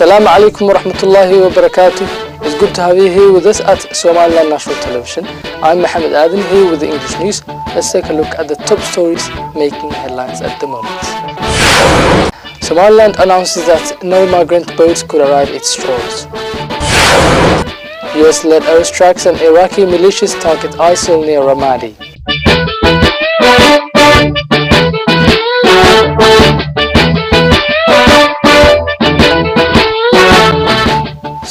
Assalamu alaikum wa rahmatullahi wa barakatuh. It's good to have you here with us at Somaliland National Television. I'm Mohammed Aden here with the English news. Let's take a look at the top stories making headlines at the moment. Somaliland announces that no migrant boats could arrive at its shores. US-led airstrikes and Iraqi militias target ISIL near Ramadi.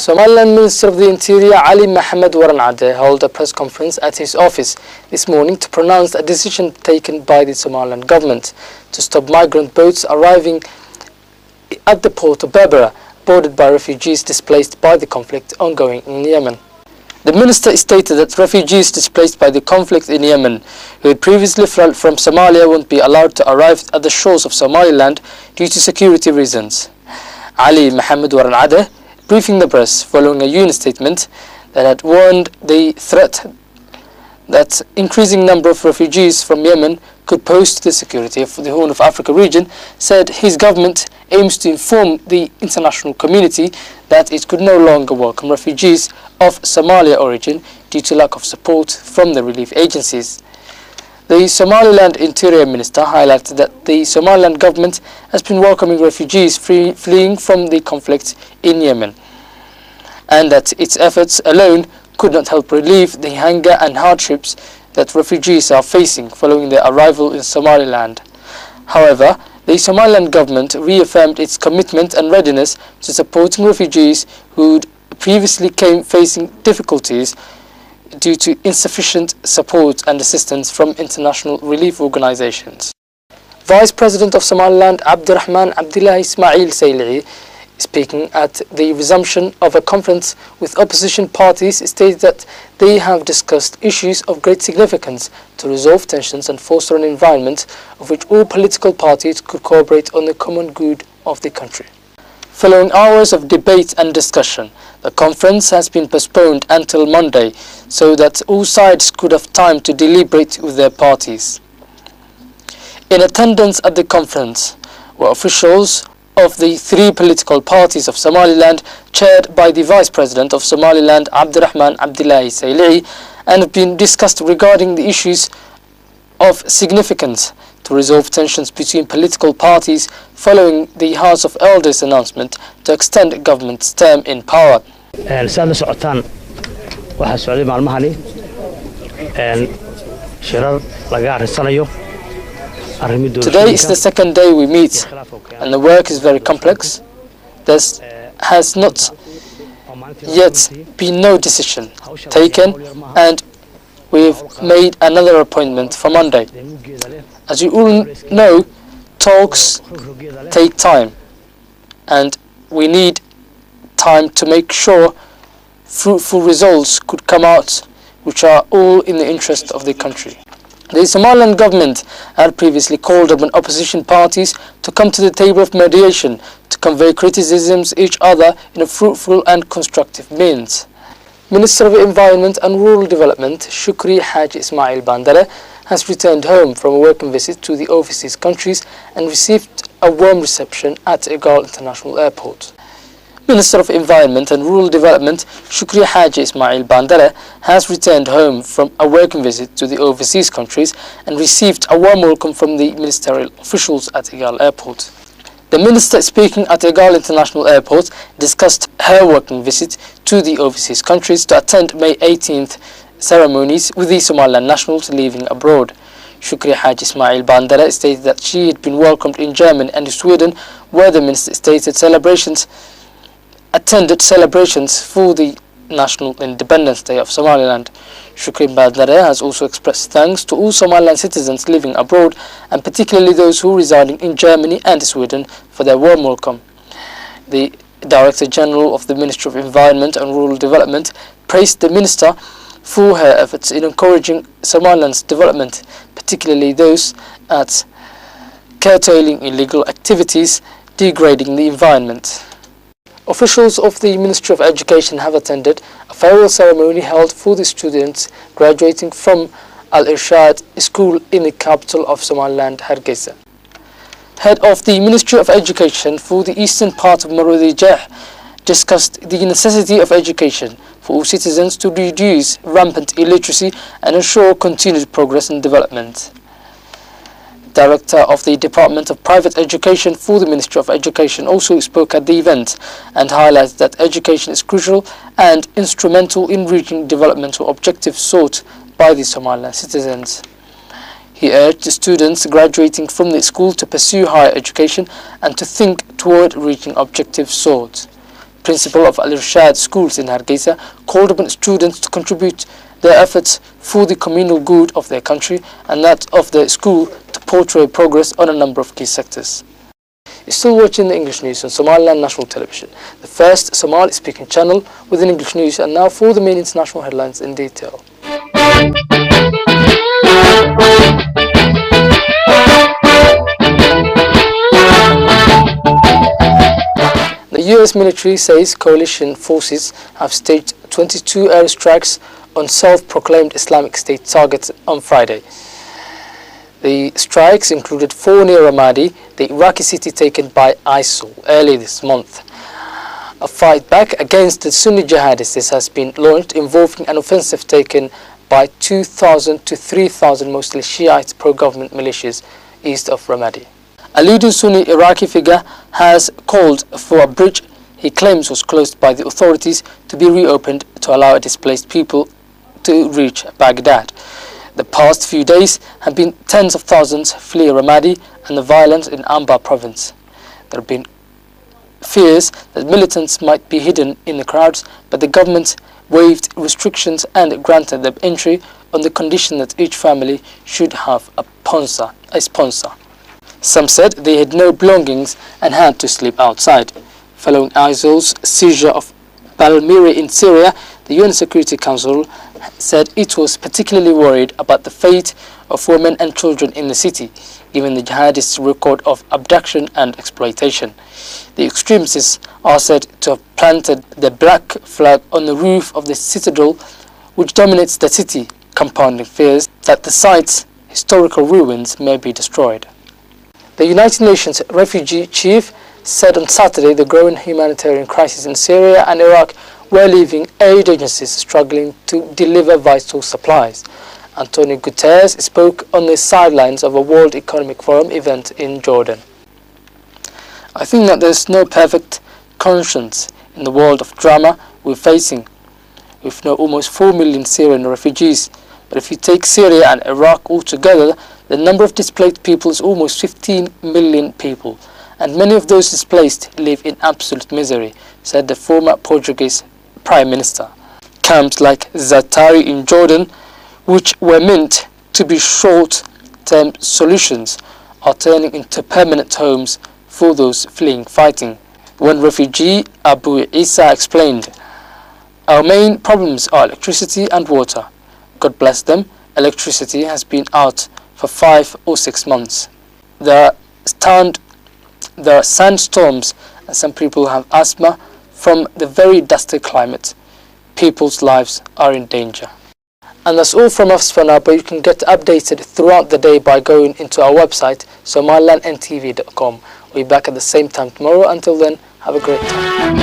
Somaliland Minister of the Interior Ali Mohammed Waranade held a press conference at his office this morning to pronounce a decision taken by the Somaliland government to stop migrant boats arriving at the port of Berbera, boarded by refugees displaced by the conflict ongoing in Yemen. The minister stated that refugees displaced by the conflict in Yemen, who had previously fled from Somalia, won't be allowed to arrive at the shores of Somaliland due to security reasons. Ali Mohammed Waranade, briefing the press following a UN statement that had warned the threat that increasing number of refugees from Yemen could pose to the security of the Horn of Africa region, said his government aims to inform the international community that it could no longer welcome refugees of Somalia origin due to lack of support from the relief agencies. The Somaliland Interior Minister highlighted that the Somaliland government has been welcoming refugees fleeing from the conflict in Yemen, and that its efforts alone could not help relieve the hunger and hardships that refugees are facing following their arrival in Somaliland. However, the Somaliland government reaffirmed its commitment and readiness to supporting refugees who previously came facing difficulties due to insufficient support and assistance from international relief organizations. Vice President of Somaliland Abdurrahman Abdullah Ismail Sayli'i, speaking at the resumption of a conference with opposition parties, stated that they have discussed issues of great significance to resolve tensions and foster an environment of which all political parties could cooperate on the common good of the country. Following hours of debate and discussion, the conference has been postponed until Monday so that all sides could have time to deliberate with their parties. In attendance at the conference were officials of the three political parties of Somaliland, chaired by the Vice President of Somaliland Abdurrahman Abdullah Sayli'i, and have been discussed regarding the issues of significance to resolve tensions between political parties following the House of Elders announcement to extend government's term in power. Today is the second day we meet, and the work is very complex. There has not yet been no decision taken, and we've made another appointment for Monday. As you all know, talks take time, and we need time to make sure fruitful results could come out, which are all in the interest of the country. The Somaliland government had previously called upon opposition parties to come to the table of mediation to convey criticisms each other in a fruitful and constructive means. Minister of Environment and Rural Development Shukri Haji Ismail Bandare has returned home from a working visit to the overseas countries and received a warm reception at Egal International Airport. Minister of Environment and Rural Development Shukri Haji Ismail Bandare has returned home from a working visit to the overseas countries and received a warm welcome from the ministerial officials at Egal Airport. The minister, speaking at Egal International Airport, discussed her working visit to the overseas countries to attend May 18th ceremonies with the Somaliland nationals leaving abroad. Shukri Haji Ismail Bandare stated that she had been welcomed in Germany and Sweden, where the minister attended celebrations for the National Independence Day of Somaliland. Shukri Bandare has also expressed thanks to all Somaliland citizens living abroad, and particularly those who are residing in Germany and Sweden, for their warm welcome. The Director General of the Ministry of Environment and Rural Development praised the minister for her efforts in encouraging Somaliland's development, particularly those at curtailing illegal activities degrading the environment. Officials of the Ministry of Education have attended a farewell ceremony held for the students graduating from Al-Irshad School in the capital of Somaliland, Hargeisa. Head of the Ministry of Education for the eastern part of Maroodi Jah, discussed the necessity of education for all citizens to reduce rampant illiteracy and ensure continued progress and development. Director of the Department of Private Education for the Ministry of Education also spoke at the event and highlighted that education is crucial and instrumental in reaching developmental objectives sought by the Somaliland citizens. He urged the students graduating from the school to pursue higher education and to think toward reaching objectives sought. Principal of Al-Irshad schools in Hargeisa called upon students to contribute their efforts for the communal good of their country and that of the school to portray progress on a number of key sectors. You're still watching the English news on Somaliland National Television, the first Somali-speaking channel within English news, and now for the main international headlines in detail. The US military says coalition forces have staged 22 airstrikes on self-proclaimed Islamic State targets on Friday. The strikes included 4 near Ramadi, the Iraqi city taken by ISIL early this month. A fight back against the Sunni jihadists has been launched, involving an offensive taken by 2,000 to 3,000 mostly Shiite pro-government militias east of Ramadi. A leading Sunni Iraqi figure has called for a bridge he claims was closed by the authorities to be reopened to allow displaced people to reach Baghdad. The past few days have been tens of thousands flee Ramadi and the violence in Anbar province. There have been fears that militants might be hidden in the crowds, but the government waived restrictions and granted them entry on the condition that each family should have a sponsor. Some said they had no belongings and had to sleep outside. Following ISIL's seizure of Palmyra in Syria, the UN Security Council said it was particularly worried about the fate of women and children in the city, given the jihadists' record of abduction and exploitation. The extremists are said to have planted the black flag on the roof of the citadel, which dominates the city, compounding fears that the site's historical ruins may be destroyed. The United Nations refugee chief said on Saturday the growing humanitarian crisis in Syria and Iraq were leaving aid agencies struggling to deliver vital supplies. Antonio Guterres spoke on the sidelines of a World Economic Forum event in Jordan. I think that there's no perfect conscience in the world of drama we're facing. We've now almost 4 million Syrian refugees, but if you take Syria and Iraq altogether, the number of displaced people is almost 15 million people, and many of those displaced live in absolute misery, said the former Portuguese Prime Minister. Camps like Zaatari in Jordan, which were meant to be short-term solutions, are turning into permanent homes for those fleeing fighting. One refugee, Abu Isa, explained, "Our main problems are electricity and water. God bless them, electricity has been out for 5 or 6 months. There are sandstorms and some people have asthma from the very dusty climate. People's lives are in danger." And that's all from us for now, but you can get updated throughout the day by going into our website, somalilandntv.com. We'll be back at the same time tomorrow. Until then, have a great time.